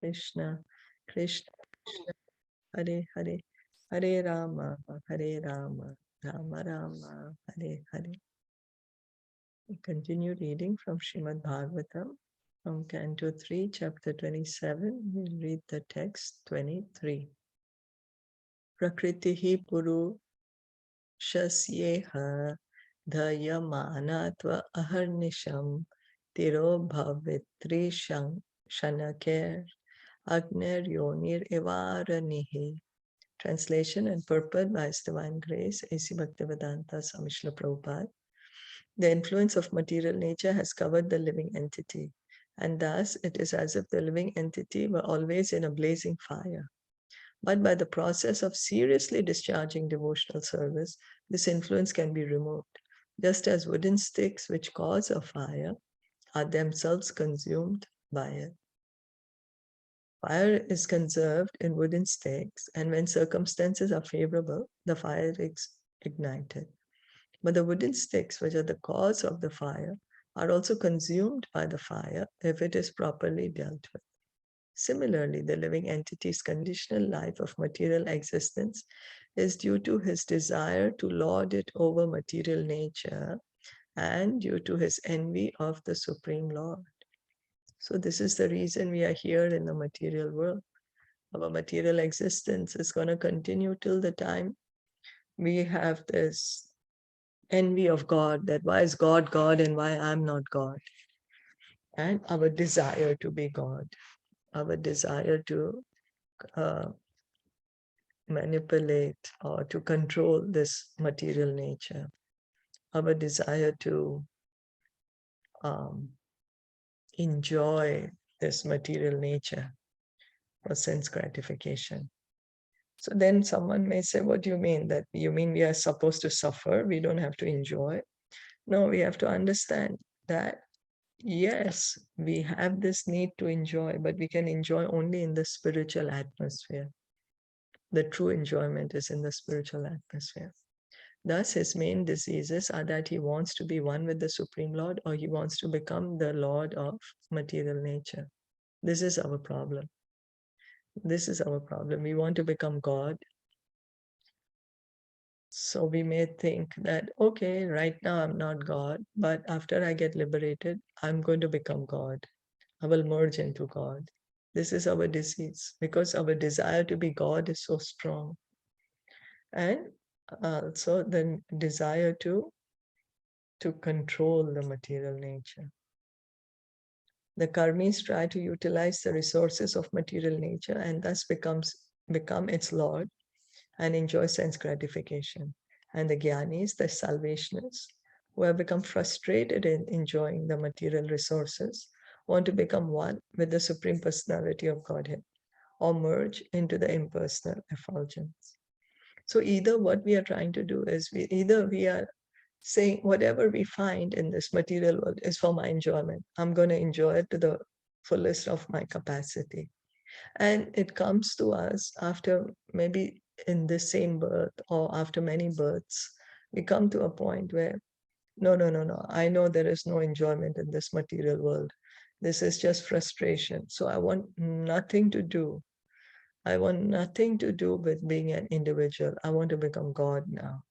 Krishna, Krishna, Krishna, Hare Hare, Hare Rama, Hare Rama, Rama Rama, Hare Hare. We continue reading from Srimad Bhagavatam, from Canto 3, Chapter 27. We'll read the text 23. Prakritihi purushasyeha dhayamanatva aharnisham tiro bhavitri shanakir agner yonir evaranihi. Translation and purport by His Divine Grace, A.C. Bhaktivedanta Swami Srila Prabhupada. The influence of material nature has covered the living entity, and thus it is as if the living entity were always in a blazing fire. But by the process of seriously discharging devotional service, this influence can be removed, just as wooden sticks which cause a fire are themselves consumed by it. Fire is conserved in wooden sticks, and when circumstances are favorable, the fire is ignited. But the wooden sticks, which are the cause of the fire, are also consumed by the fire if it is properly dealt with. Similarly, the living entity's conditional life of material existence is due to his desire to lord it over material nature and due to his envy of the Supreme Lord. So this is the reason we are here in the material world. Our material existence is going to continue till the time we have this envy of God, that why is God God and why I'm not God? And our desire to be God, our desire to manipulate or to control this material nature, our desire to enjoy this material nature for sense gratification. So then someone may say, what do you mean? That you mean we are supposed to suffer? We don't have to enjoy? No, we have to understand that yes, we have this need to enjoy, but we can enjoy only in the spiritual atmosphere. The true enjoyment is in the spiritual atmosphere. Thus, his main diseases are that he wants to be one with the Supreme Lord, or he wants to become the Lord of material nature. This is our problem. This is our problem. We want to become God. So we may think that, okay, right now I'm not God, but after I get liberated, I'm going to become God. I will merge into God. This is our disease because our desire to be God is so strong. And also the desire to control the material nature. The karmis try to utilize the resources of material nature and thus become its lord and enjoy sense gratification. And the jnanis, the salvationists, who have become frustrated in enjoying the material resources, want to become one with the Supreme Personality of Godhead or merge into the impersonal effulgence. So either what we are trying to do is we are saying whatever we find in this material world is for my enjoyment. I'm going to enjoy it to the fullest of my capacity. And it comes to us after maybe in the same birth or after many births, we come to a point where, no, I know there is no enjoyment in this material world. This is just frustration. So I want nothing to do. I want nothing to do with being an individual. I want to become God now.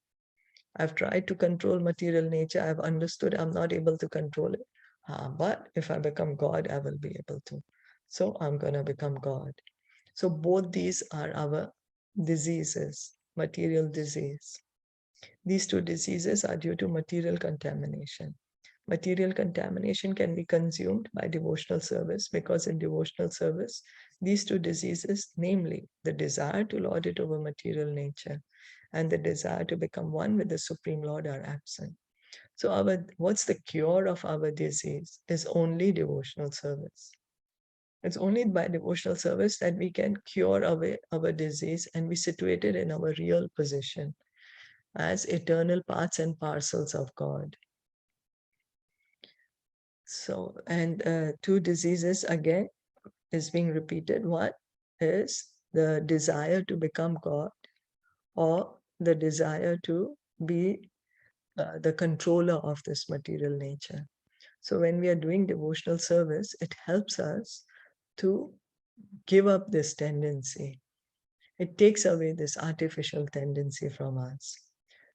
I've tried to control material nature. I've understood I'm not able to control it. But if I become God, I will be able to. So I'm going to become God. So both these are our diseases, material disease. These two diseases are due to material contamination. Material contamination can be consumed by devotional service because in devotional service, these two diseases, namely the desire to lord it over material nature and the desire to become one with the Supreme Lord, are absent. So what's the cure of our disease is only devotional service. It's only by devotional service that we can cure our disease and be situated in our real position as eternal parts and parcels of God. So, and two diseases again is being repeated. One is the desire to become God or the desire to be the controller of this material nature. So when we are doing devotional service, it helps us to give up this tendency. It takes away this artificial tendency from us.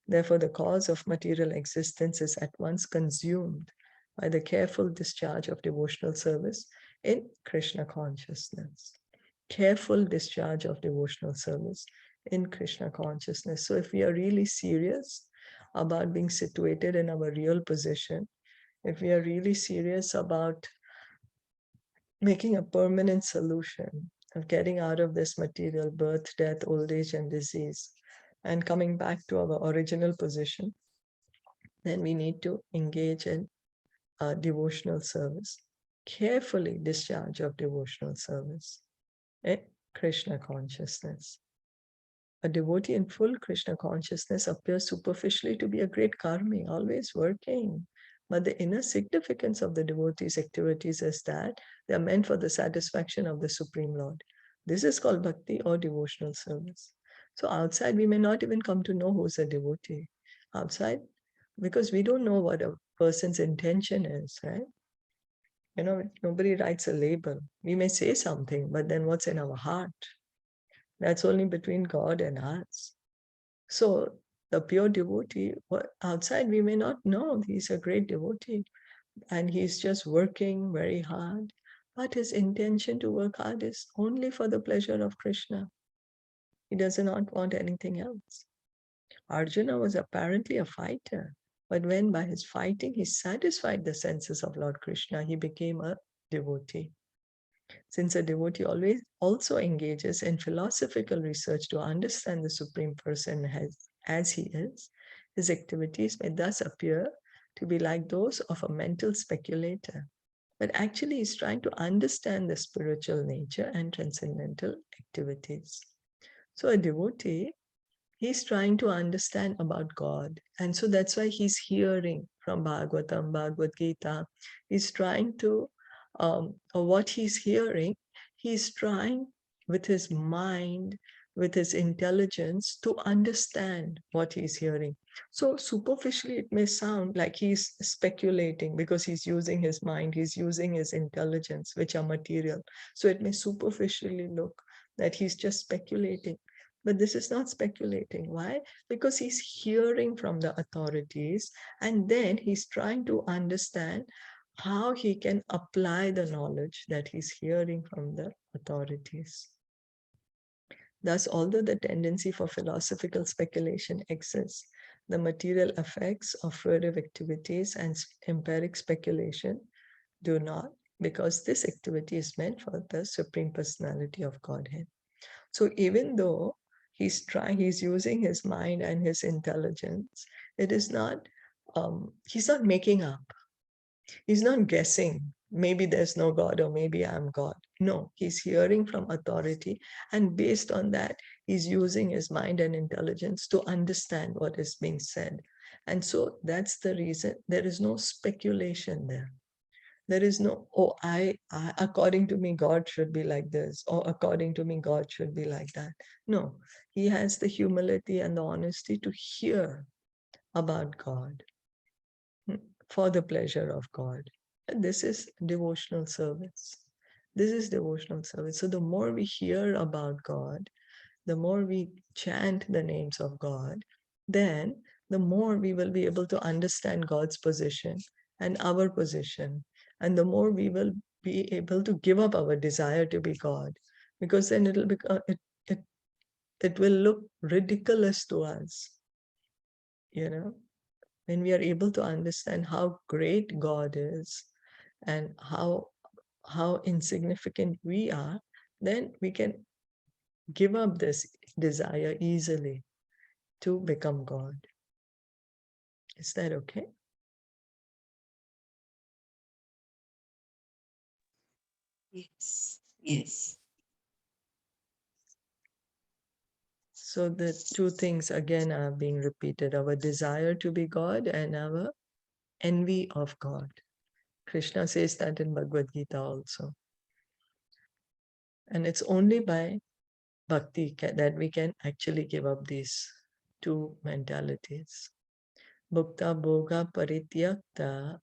Therefore, the cause of material existence is at once consumed by the careful discharge of devotional service in Krishna consciousness. Careful discharge of devotional service in Krishna consciousness. So, if we are really serious about being situated in our real position, if we are really serious about making a permanent solution of getting out of this material birth, death, old age, and disease, and coming back to our original position, then we need to engage in devotional service. Carefully discharge of devotional service in Krishna consciousness. A devotee in full Krishna consciousness appears superficially to be a great karmi, always working. But the inner significance of the devotee's activities is that they are meant for the satisfaction of the Supreme Lord. This is called bhakti or devotional service. So outside, we may not even come to know who's a devotee. Outside, because we don't know what a person's intention is, right? Nobody writes a label. We may say something, but then what's in our heart? That's only between God and us. So the pure devotee, outside we may not know he's a great devotee and he's just working very hard, but his intention to work hard is only for the pleasure of Krishna. He does not want anything else. Arjuna was apparently a fighter, but when by his fighting he satisfied the senses of Lord Krishna, he became a devotee. Since a devotee always also engages in philosophical research to understand the Supreme Person as he is, his activities may thus appear to be like those of a mental speculator. But actually, he's trying to understand the spiritual nature and transcendental activities. So, a devotee, he's trying to understand about God. And so that's why he's hearing from Bhagavatam, Bhagavad Gita. He's trying to, or what he's hearing, he's trying with his mind, with his intelligence to understand what he's hearing. So superficially, it may sound like he's speculating because he's using his mind, he's using his intelligence, which are material. So it may superficially look that he's just speculating. But this is not speculating. Why? Because he's hearing from the authorities and then he's trying to understand how he can apply the knowledge that he's hearing from the authorities. Thus, although the tendency for philosophical speculation exists, the material effects of furtive activities and empiric speculation do not, because this activity is meant for the Supreme Personality of Godhead. So even though he's using his mind and his intelligence, it is not, he's not making up. He's not guessing, maybe there's no God or maybe I'm God. No, he's hearing from authority. And based on that, he's using his mind and intelligence to understand what is being said. And so that's the reason there is no speculation there. There is no, oh, according to me, God should be like this, or according to me, God should be like that. No, he has the humility and the honesty to hear about God for the pleasure of God. And this is devotional service. This is devotional service. So the more we hear about God, the more we chant the names of God, then the more we will be able to understand God's position and our position. And the more we will be able to give up our desire to be God, because then it'll become, it will look ridiculous to us, when we are able to understand how great God is and how insignificant we are, then we can give up this desire easily to become God. Is that okay? Yes, yes. So the two things again are being repeated, our desire to be God and our envy of God. Krishna says that in Bhagavad Gita also. And it's only by bhakti that we can actually give up these two mentalities. Bhukta bhoga parityakta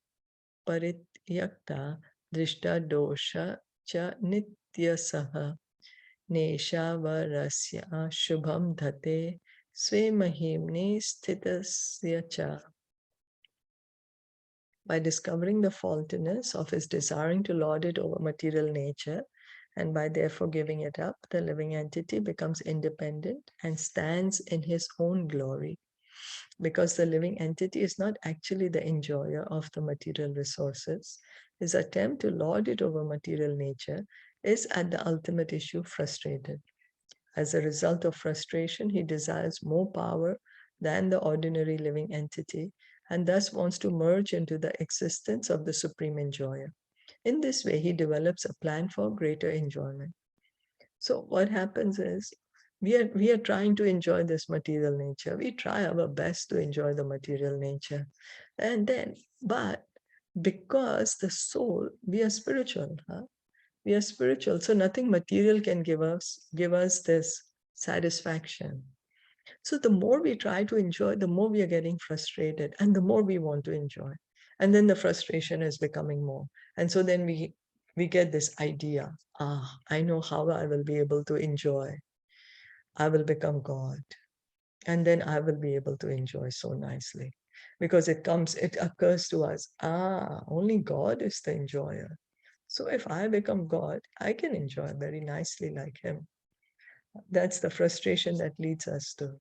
drishta dosha cha nitya saha neshavarasya shubham dhate sve mahimne sthitasya cha. By discovering the faultiness of his desiring to lord it over material nature, and by therefore giving it up, the living entity becomes independent and stands in his own glory. Because the living entity is not actually the enjoyer of the material resources, his attempt to lord it over material nature is at the ultimate issue frustrated. As a result of frustration, he desires more power than the ordinary living entity and thus wants to merge into the existence of the supreme enjoyer. In this way, he develops a plan for greater enjoyment. So what happens is we are trying to enjoy this material nature. We try our best to enjoy the material nature. And then, but because the soul, we are spiritual, huh? We are spiritual. So nothing material can give us this satisfaction. So the more we try to enjoy, the more we are getting frustrated and the more we want to enjoy. And then the frustration is becoming more. And so then we get this idea, I know how I will be able to enjoy. I will become God. And then I will be able to enjoy so nicely. Because it occurs to us, only God is the enjoyer. So if I become God, I can enjoy very nicely like him. That's the frustration that leads us to.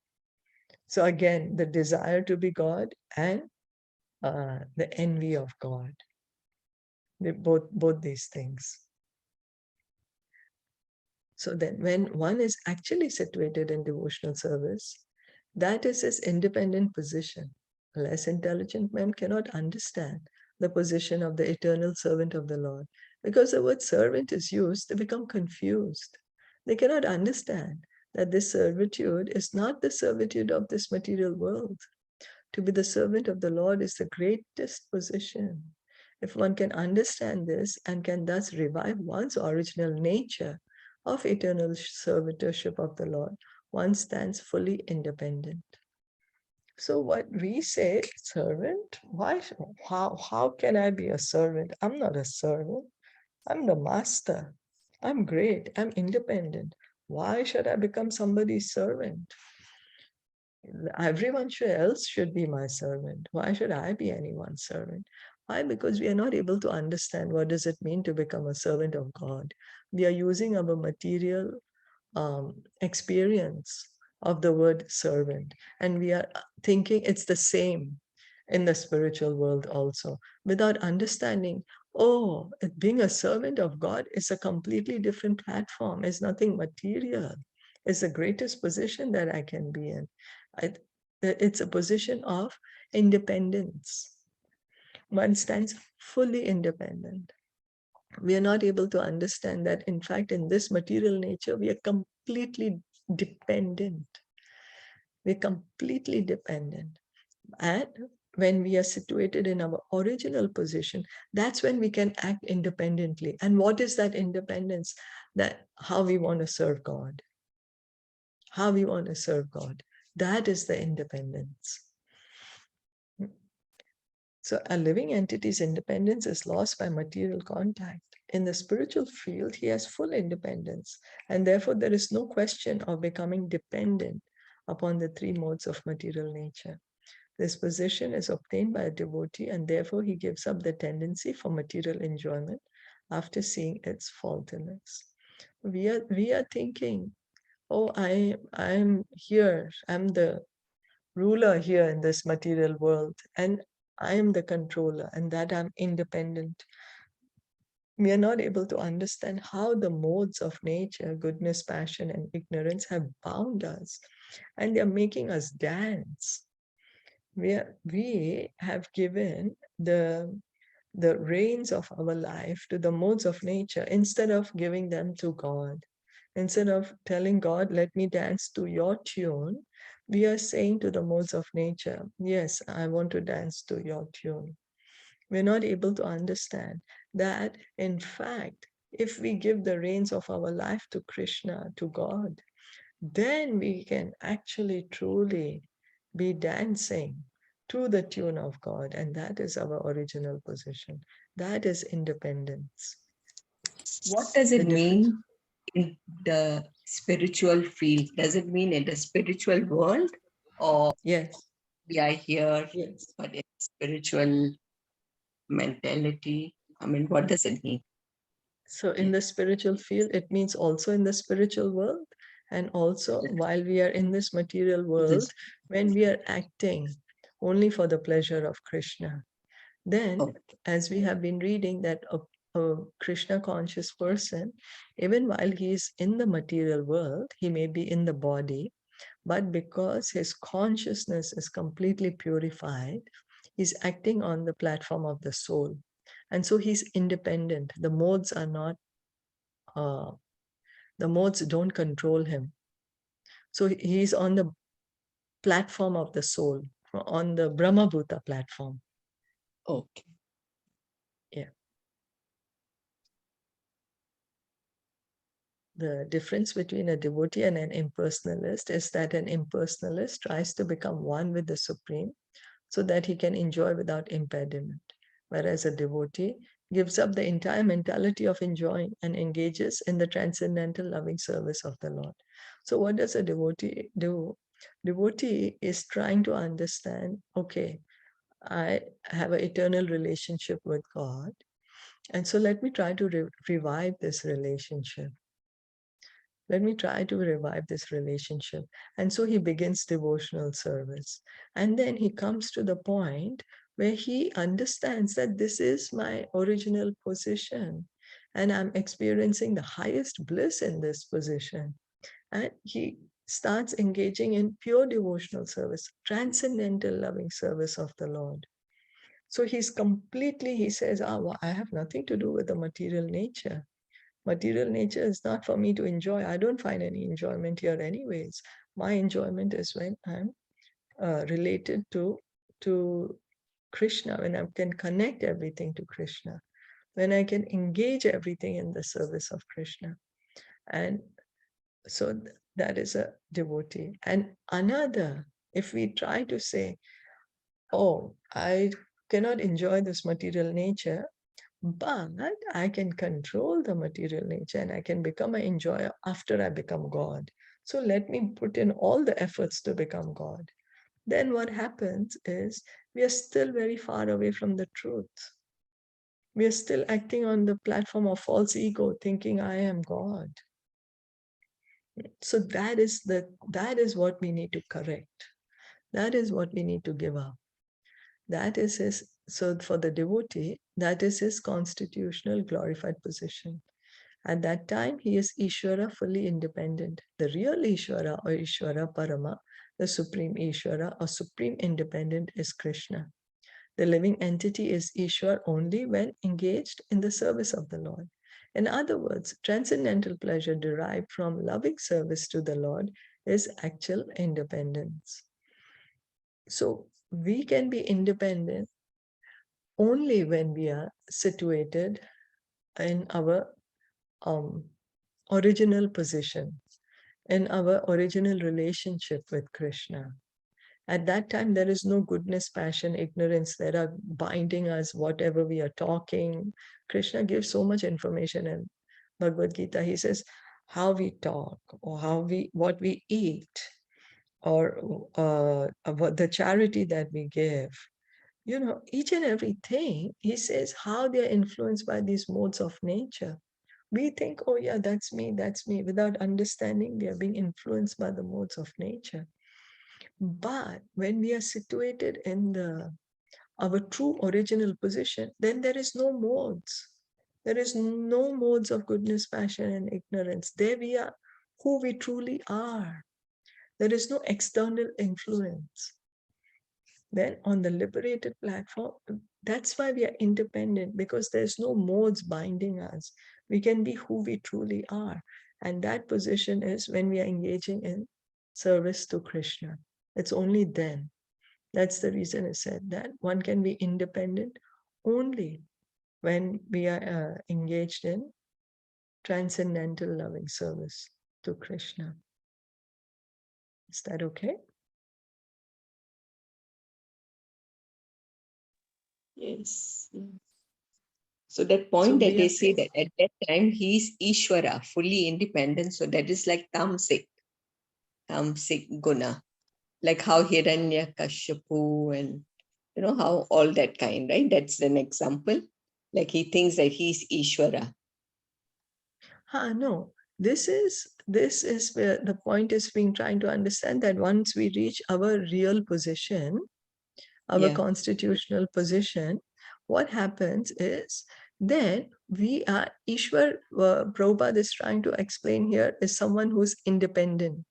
So again, the desire to be God and the envy of God, both these things. So then when one is actually situated in devotional service, that is his independent position. Less intelligent men cannot understand the position of the eternal servant of the Lord. Because the word servant is used, they become confused. They cannot understand that this servitude is not the servitude of this material world. To be the servant of the Lord is the greatest position. If one can understand this and can thus revive one's original nature of eternal servitorship of the Lord, one stands fully independent. So what we say, servant, how can I be a servant? I'm not a servant. I'm the master. I'm great. I'm independent. Why should I become somebody's servant? Everyone else should be my servant. Why should I be anyone's servant? Why? Because we are not able to understand what does it mean to become a servant of God. We are using our material experience of the word servant, and we are thinking it's the same in the spiritual world also, without understanding, being a servant of God is a completely different platform. It's nothing material. It's the greatest position that I can be in. It's a position of independence. One stands fully independent. We are not able to understand that, in fact, in this material nature, we are completely dependent. We're completely dependent. And when we are situated in our original position, that's when we can act independently. And what is that independence? That how we want to serve God. How we want to serve God. That is the independence. So a living entity's independence is lost by material contact. In the spiritual field, he has full independence, and therefore there is no question of becoming dependent upon the three modes of material nature. This position is obtained by a devotee, and therefore he gives up the tendency for material enjoyment after seeing its faultiness. We are thinking, I'm here, I'm the ruler here in this material world, and I am the controller, and that I'm independent. We are not able to understand how the modes of nature, goodness, passion, and ignorance have bound us, and they're making us dance. We have given the reins of our life to the modes of nature instead of giving them to God. Instead of telling God, let me dance to your tune, we are saying to the modes of nature, yes, I want to dance to your tune. We're not able to understand that, in fact, if we give the reins of our life to Krishna, to God, then we can actually truly be dancing to the tune of God. And that is our original position. That is independence. What does The it difference. mean in the spiritual field? Does it mean in the spiritual world, or Yes, we are here yes. but in spiritual mentality? I mean, what does it mean? So in Yes. the spiritual field, it means also in the spiritual world, and also while we are in this material world, This. when we are acting only for the pleasure of Krishna, then, Okay. as we have been reading, that a Krishna conscious person, even while he is in the material world, he may be in the body, but because his consciousness is completely purified, he's acting on the platform of the soul. And so he's independent. Uh, the modes don't control him. So he's on the platform of the soul, on the Brahma Bhuta platform. Okay. Yeah. The difference between a devotee and an impersonalist is that an impersonalist tries to become one with the Supreme so that he can enjoy without impediment, whereas a devotee gives up the entire mentality of enjoying and engages in the transcendental loving service of the Lord. So, what does a devotee do? Devotee is trying to understand, okay, I have an eternal relationship with God, and so let me try to revive this relationship. Let me try to revive this relationship. And so he begins devotional service. And then he comes to the point where he understands that this is my original position and I'm experiencing the highest bliss in this position. And he starts engaging in pure devotional service, transcendental loving service of the Lord. So he says, well, I have nothing to do with the material nature. Material nature is not for me to enjoy. I don't find any enjoyment here, anyways. My enjoyment is when I'm related to Krishna, when I can connect everything to Krishna, when I can engage everything in the service of Krishna. And so that is a devotee. And another, if we try to say, oh, I cannot enjoy this material nature, but I can control the material nature and I can become an enjoyer after I become God. So let me put in all the efforts to become God. Then what happens is we are still very far away from the truth. We are still acting on the platform of false ego, thinking I am God. So that is what we need to correct. That is what we need to give up. That is his, so for the devotee, that is his constitutional glorified position. At that time, he is Ishvara, fully independent. The real Ishvara or Ishvara Parama, the supreme Ishvara or supreme independent, is Krishna. The living entity is Ishvara only when engaged in the service of the Lord. In other words, transcendental pleasure derived from loving service to the Lord is actual independence. So we can be independent only when we are situated in our um, original position, in our original relationship with Krishna. At that time, there is no goodness, passion, ignorance that are binding us, whatever we are talking. Krishna gives so much information in Bhagavad Gita. He says, how we talk, or what we eat, or about the charity that we give. Each and everything, he says how they are influenced by these modes of nature. We think, oh yeah, that's me. Without understanding, we are being influenced by the modes of nature. But when we are situated in our true original position, then there is no modes. There is no modes of goodness, passion, and ignorance. There we are who we truly are. There is no external influence. Then on the liberated platform, that's why we are independent, because there's no modes binding us. We can be who we truly are. And that position is when we are engaging in service to Krishna. It's only then. That's the reason I said that one can be independent only when we are engaged in transcendental loving service to Krishna. Is that okay? Yes. Yes. So that point So that we they are say saying, that at that time he is Ishvara, fully independent. So that is like tamsik guna, like how Hiranyakashipu and how all that kind, right? That's an example. Like he thinks that he's Ishvara. no, this is where the point is being trying to understand that once we reach our real position, our Yeah. constitutional position, what happens is then we are Ishwar, Prabhupada is trying to explain here, is someone who's independent.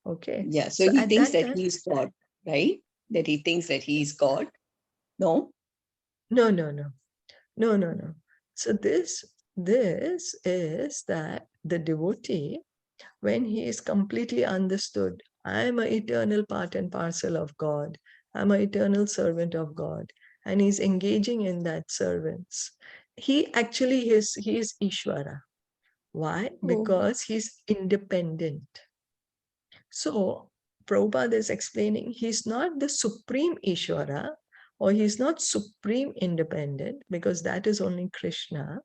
Okay. Yeah. So So he at thinks that that time, he is God, right? That he thinks that he is God. No? no, no, no, no, no, no. So this is that the devotee, when he is completely understood, I am an eternal part and parcel of God. I'm an eternal servant of God. And he's engaging in that service. He actually he is Ishvara. Why? Oh, Because he's independent. So Prabhupada is explaining he's not the supreme Ishvara or he's not supreme independent because that is only Krishna,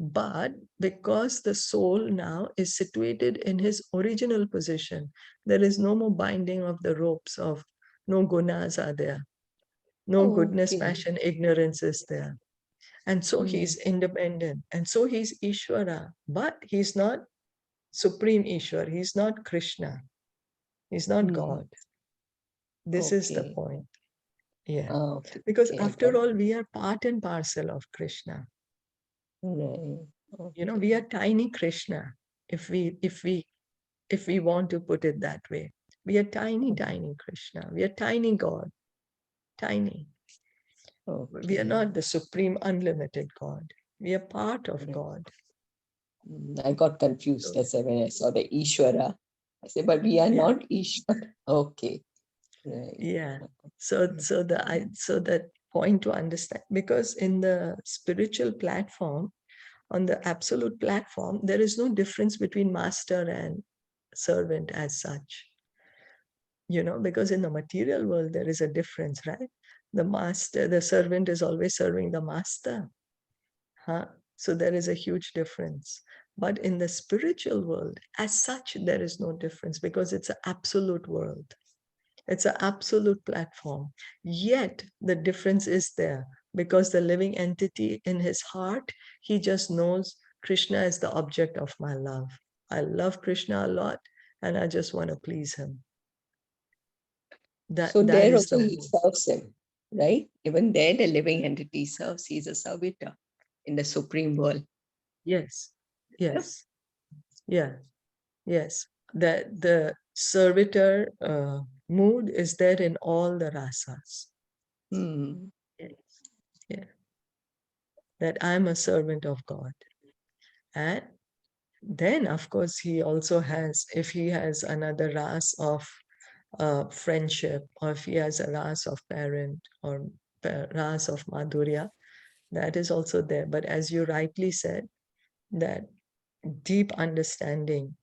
but because the soul now is situated in his original position, there is no more binding of the ropes of no gunas are there, no goodness, okay. passion, ignorance is there. And so Mm, he's independent. And so he's Ishvara, but he's not supreme Ishwar. He's not Krishna. He's not mm, God. This is the okay. point. Yeah. Okay. Because Okay. I got after all, we are part and parcel of Krishna. right. We Okay. are tiny Krishna, if we want to put it that way. We are tiny, tiny Krishna. We are tiny God. Tiny. We are Okay. not the supreme unlimited God. We are part of Right. God. I got confused. So, That's why when I saw the Ishvara. I said, but we are yeah. not Ishvara. Okay. Right. Yeah. So that point to understand, because in the spiritual platform, on the absolute platform, there is no difference between master and servant as such. Because in the material world, there is a difference, right? The servant is always serving the master. Huh? So there is a huge difference. But in the spiritual world, as such, there is no difference because it's an absolute world. It's an absolute platform. Yet the difference is there because the living entity in his heart, he just knows Krishna is the object of my love. I love Krishna a lot and I just want to please him. That So that there is also the he move. serves him, right? Even there, the living entity serves. He's a servitor in the supreme world. Yes. Yep. Yes. Yeah. Yes. The servitor mood is there in all the rasas. Hmm. Yes. Yeah. That I'm a servant of God. And then, of course, he also has, if he has another ras of friendship, or if he has a ras of parent or ras of madhurya, that is also there. But as you rightly said, that deep understanding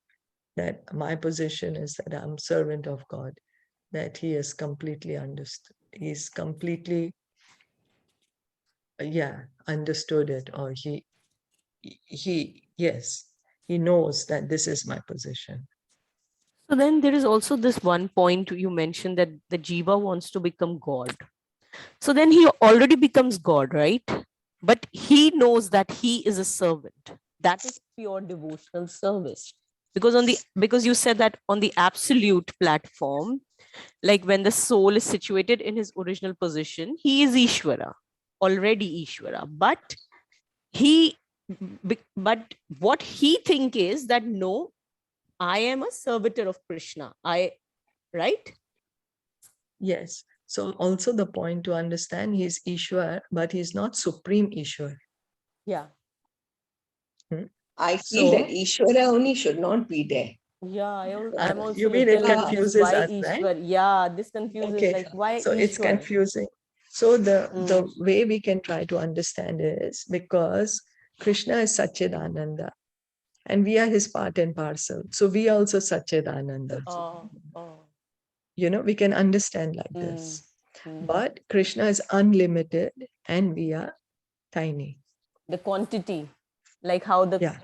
that my position is that I'm servant of God, that he is completely understood. He's completely, understood it, or yes, he knows that this is my position. So then there is also this one point you mentioned that the jiva wants to become God. So then he already becomes God, right? But he knows that he is a servant. That is pure devotional service. Because you said that on the absolute platform, like when the soul is situated in his original position, he is Ishvara, already Ishvara. He but what he think is that no, I am a servitor of Krishna. Right? Yes. So also the point to understand, he's Ishwar, but he's not supreme Ishwar. Yeah. Hmm? I feel that So Ishvara only should not be there. Yeah, I'm you also mean it little this confuses why us, right? Ishwar. Yeah, this confuses Okay. like why So it's Ishwar? confusing. So the Mm. way we can try to understand is because Krishna is Satchidananda and we are his part and parcel. So we are also Satchidananda. Oh. We can understand like Mm. this. Mm. But Krishna is unlimited and we are tiny. the quantity, like how Yeah.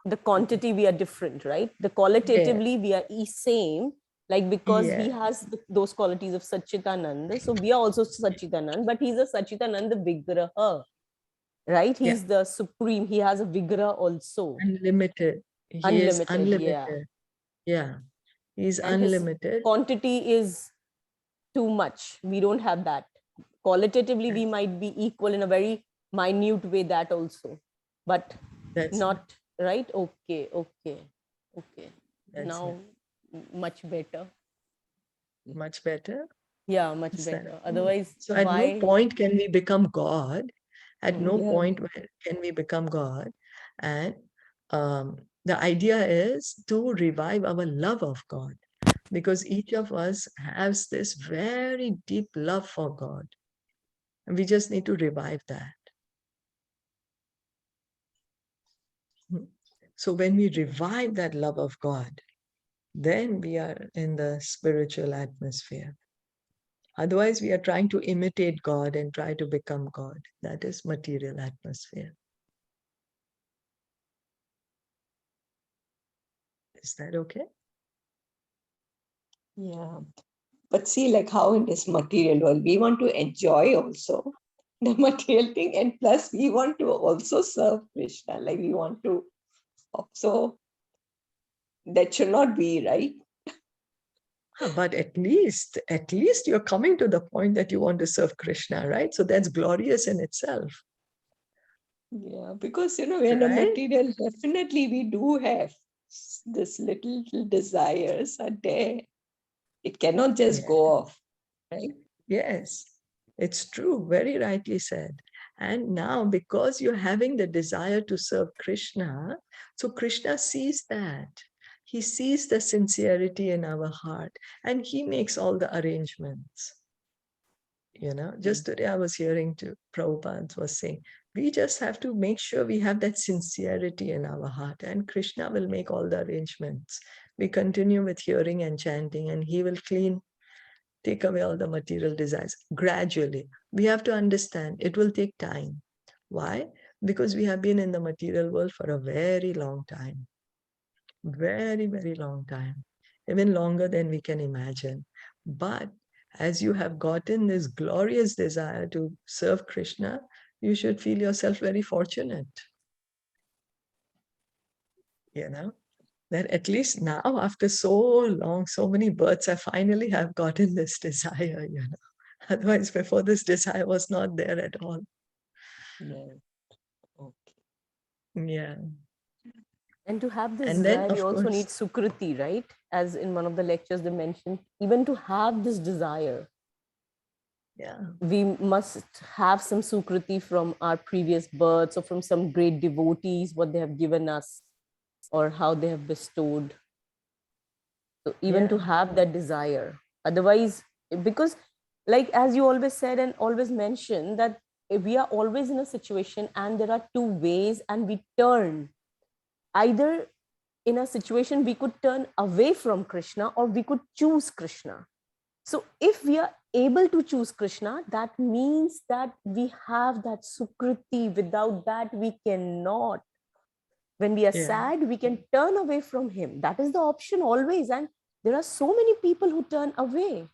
the quantity we are different, right? The qualitatively we are same, like because he Yeah. has those qualities of Satchitananda. So we are also Satchitananda, but he's a Satchitananda Vigraha, right? Yeah. He's the supreme. He has a Vigraha also. Unlimited. He is Unlimited, yeah. unlimited. Yeah. He's And his unlimited. quantity is too much. We don't have that. Qualitatively, we might be equal in a very minute way, that also, but That's not right. Okay. that's Now much better. much better. Yeah, much Is that better. okay? Otherwise, So at no why? point can we become God. At no Yeah. point can we become God. And the idea is to revive our love of God, because each of us has this very deep love for God. And we just need to revive that. So when we revive that love of God, then we are in the spiritual atmosphere. Otherwise, we are trying to imitate God and try to become God. That is material atmosphere. Is that okay? Yeah. But see, like how in this material world, we want to enjoy also the material thing, and plus we want to also serve Krishna. Like we want to, so that should not be, right? But at least you're coming to the point that you want to serve Krishna, right? So that's glorious in itself, Yeah, because in the right? material, definitely we do have this little desires are there. It cannot just Yeah. go off, right? Yes, it's true. Very rightly said. And now, because you're having the desire to serve Krishna, so Krishna sees that. He sees the sincerity in our heart and he makes all the arrangements. Just today I was hearing Prabhupada was saying, we just have to make sure we have that sincerity in our heart, and Krishna will make all the arrangements. We continue with hearing and chanting, and he will take away all the material desires gradually. We have to understand it will take time. Why? Because we have been in the material world for a very long time. Very, very long time. Even longer than we can imagine. But as you have gotten this glorious desire to serve Krishna, you should feel yourself very fortunate. That at least now, after so long, so many births, I finally have gotten this desire. Otherwise, before, this desire was not there at all. Yeah. Okay. Yeah. And to have this And then, desire, we of also need course, sukriti, right? As in one of the lectures they mentioned, even to have this desire, yeah, we must have some sukriti from our previous births or from some great devotees, what they have given us or how they have bestowed. So even to yeah, have that desire, otherwise, because like as you always said and always mention that we are always in a situation and there are two ways and we turn. Either in a situation we could turn away from Krishna or we could choose Krishna. So if we are able to choose Krishna, that means that we have that sukriti. Without that, we cannot. When we are yeah, sad, we can turn away from him. That is the option always. And there are so many people who turn away.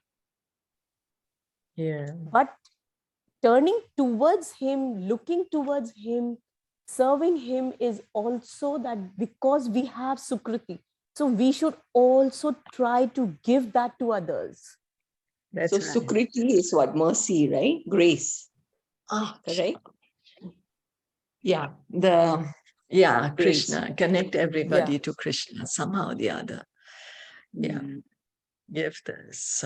yeah, But turning towards him, looking towards him, serving him is also that because we have sukriti. So we should also try to give that to others. So that's right. Sukriti is what? Mercy, right? Grace. Oh, Correct? yeah, Grace. Krishna, connect Yeah. everybody to Krishna somehow or the other. Yeah. Mm. Give this,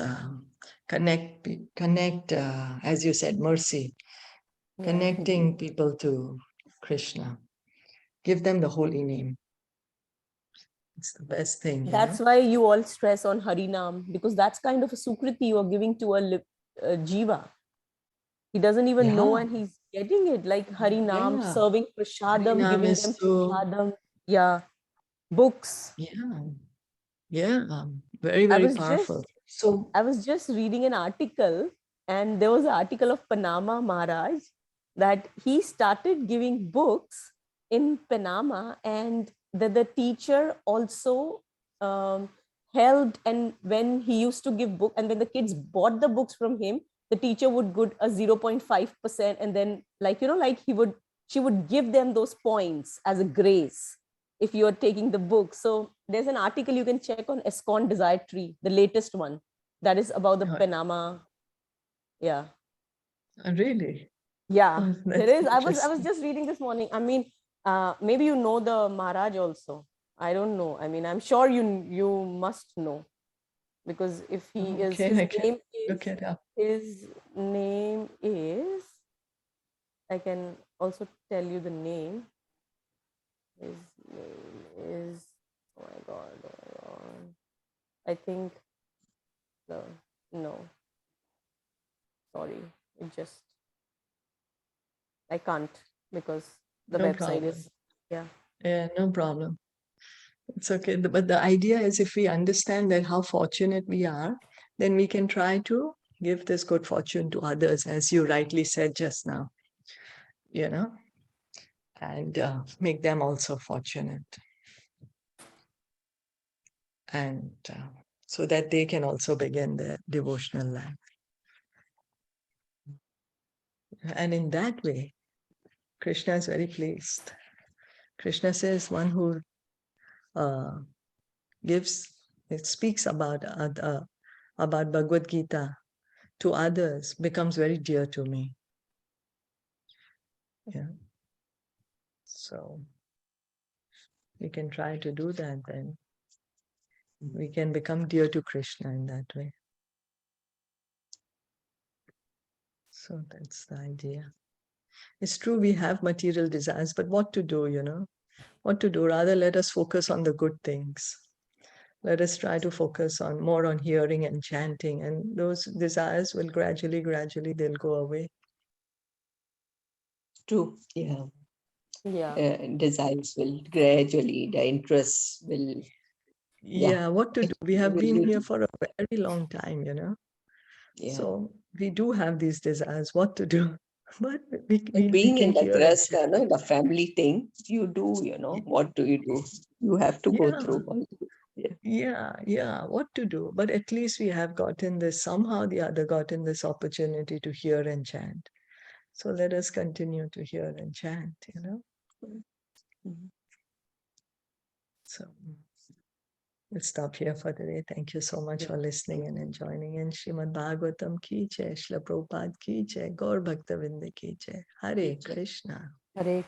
connect, as you said, mercy, Yeah. connecting people to Krishna. Give them the holy name. It's the best thing. That's why you all stress on Harinam, because that's kind of a sukriti you are giving to a jiva. He doesn't even know Yeah, and he's getting it, like Harinam, yeah. serving prasadam, Harinam giving is them so, prasadam. Yeah. Books. yeah, yeah, very, I very was powerful. just So, I was just reading an article, and there was an article of Panama Maharaj, that he started giving books in Panama, and the teacher also helped. And when he used to give book, and when the kids bought the books from him, the teacher would get a 0.5%, and then, like, like she would give them those points as a grace if you are taking the book. So there's an article you can check on ISKCON Desire Tree, the latest one, that is about the Panama. Yeah. Really? Yeah, Oh, there that's is. I was interesting. just reading this morning. I mean, maybe you know the Maharaj also. I don't know. I mean, I'm sure you must know, because if he is, Okay, I can look it up. his name is, I can also tell you the name. His name is, oh my God. I think, no, sorry. It just, I can't, because the No website problem. is, yeah. Yeah, no problem. It's okay. But the idea is, if we understand that how fortunate we are, then we can try to give this good fortune to others, as you rightly said just now, and make them also fortunate. And so that they can also begin their devotional life. And in that way, Krishna is very pleased. Krishna says, one who speaks about Bhagavad Gita to others becomes very dear to me. Yeah. So we can try to do that, then we can become dear to Krishna in that way. So that's the idea. It's true, we have material desires, but what to do, What to do? Rather, let us focus on the good things. Let us try to focus more on hearing and chanting, and those desires will gradually, they'll go away. True. Yeah. Yeah. Desires will gradually, the interests will. Yeah, what to do? We have been here Will- for a very long time. yeah. So we do have these desires, what to do? But we Being can in the hear and chant. grasta, no, the family thing, you do, what do you do? You have to go Yeah, through all. Yeah. yeah, what to do? But at least we have gotten this, somehow or the other, gotten this opportunity to hear and chant. So let us continue to hear and chant. Mhm. So we'll stop here for today. Thank you so much for listening and joining in. Srimad Bhagavatam ki jai, Shila Prabhupada ki jai, Gaur Bhakta Vrinda ki jai. Hare Krishna. Hare